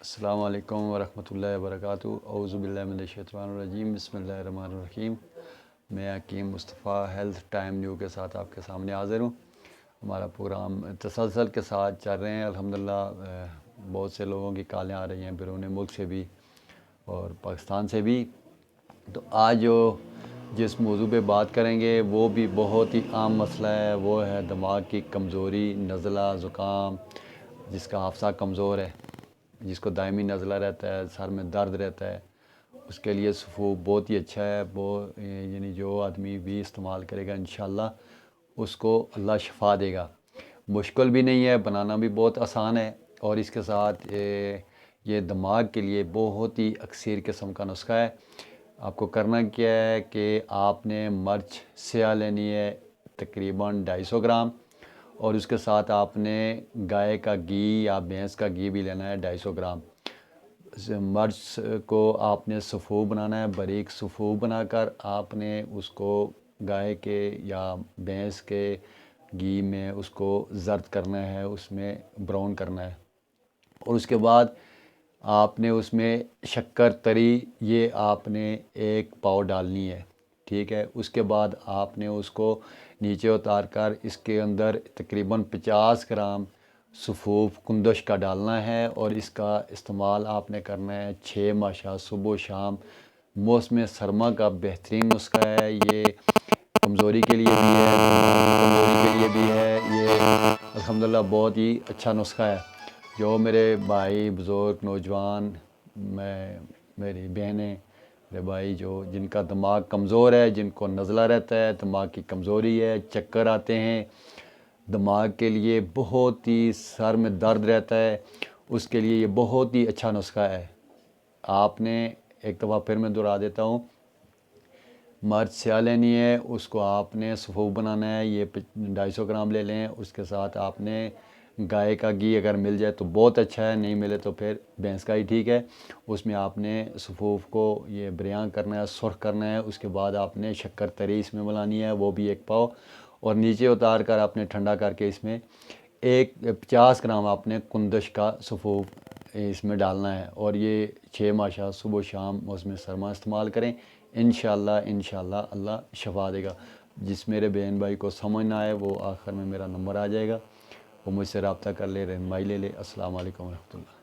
السلام علیکم ورحمۃ اللہ وبرکاتہ۔ اعوذ باللہ من الشیطان الرجیم، بسم اللہ الرحمن الرحیم۔ میں حکیم مصطفیٰ ہیلتھ ٹائم نیو کے ساتھ آپ کے سامنے حاضر ہوں۔ ہمارا پروگرام تسلسل کے ساتھ چل رہے ہیں الحمدللہ۔ بہت سے لوگوں کی کالیں آ رہی ہیں بیرون ملک سے بھی اور پاکستان سے بھی۔ تو آج جس موضوع پہ بات کریں گے وہ بھی بہت ہی عام مسئلہ ہے، وہ ہے دماغ کی کمزوری، نزلہ، زکام، جس کا حافظہ کمزور ہے، جس کو دائمی نزلہ رہتا ہے، سر میں درد رہتا ہے، اس کے لیے سفوف بہت ہی اچھا ہے۔ یعنی جو آدمی بھی استعمال کرے گا انشاءاللہ اس کو اللہ شفا دے گا۔ مشکل بھی نہیں ہے، بنانا بھی بہت آسان ہے، اور اس کے ساتھ یہ دماغ کے لیے بہت ہی اکثیر قسم کا نسخہ ہے۔ آپ کو کرنا کیا ہے کہ آپ نے مرچ سیاہ لینی ہے تقریباً 250 گرام، اور اس کے ساتھ آپ نے گائے کا گھی یا بھینس کا گھی بھی لینا ہے 250 گرام۔ مرچ کو آپ نے سفوف بنانا ہے، باریک سفوف بنا کر آپ نے اس کو گائے کے یا بھینس کے گھی میں اس کو زرد کرنا ہے، اس میں براؤن کرنا ہے، اور اس کے بعد آپ نے اس میں شکر تری یہ آپ نے 1 پاؤ ڈالنی ہے، ٹھیک ہے۔ اس کے بعد آپ نے اس کو نیچے اتار کر اس کے اندر تقریباً 50 گرام سفوف کندش کا ڈالنا ہے، اور اس کا استعمال آپ نے کرنا ہے 6 ماشا صبح و شام۔ موسم سرما کا بہترین نسخہ ہے یہ، کمزوری کے لیے بھی ہے، دماغ کی کمزوری کے لیے بھی ہے یہ، الحمدللہ بہت ہی اچھا نسخہ ہے۔ جو میرے بھائی بزرگ نوجوان، میری بہنیں، میرے بھائی جن کا دماغ کمزور ہے، جن کو نزلہ رہتا ہے، دماغ کی کمزوری ہے، چکر آتے ہیں، دماغ کے لیے بہت ہی سر میں درد رہتا ہے، اس کے لیے یہ بہت ہی اچھا نسخہ ہے۔ آپ نے ایک دفعہ پھر میں دہرا دیتا ہوں، مرچ سیاہ لینی ہے، اس کو آپ نے سفوف بنانا ہے، یہ 250 گرام لے لیں۔ اس کے ساتھ آپ نے گائے کا گھی اگر مل جائے تو بہت اچھا ہے، نہیں ملے تو پھر بھینس کا ہی ٹھیک ہے۔ اس میں آپ نے سفوف کو یہ بریاں کرنا ہے، سرخ کرنا ہے۔ اس کے بعد آپ نے شکر تری اس میں ملانی ہے، وہ بھی 1 پاؤ، اور نیچے اتار کر آپ نے ٹھنڈا کر کے اس میں 50 گرام آپ نے کندش کا سفوف اس میں ڈالنا ہے، اور یہ 6 ماشا صبح و شام موسم سرما استعمال کریں۔ انشاءاللہ اللہ شفا دے گا۔ جس میرے بہن بھائی کو سمجھ نہ آئے وہ آخر میں میرا نمبر آ جائے گا، وہ مجھ سے رابطہ کر لے، رہنمائی لے لے۔ السلام علیکم ورحمۃ اللہ۔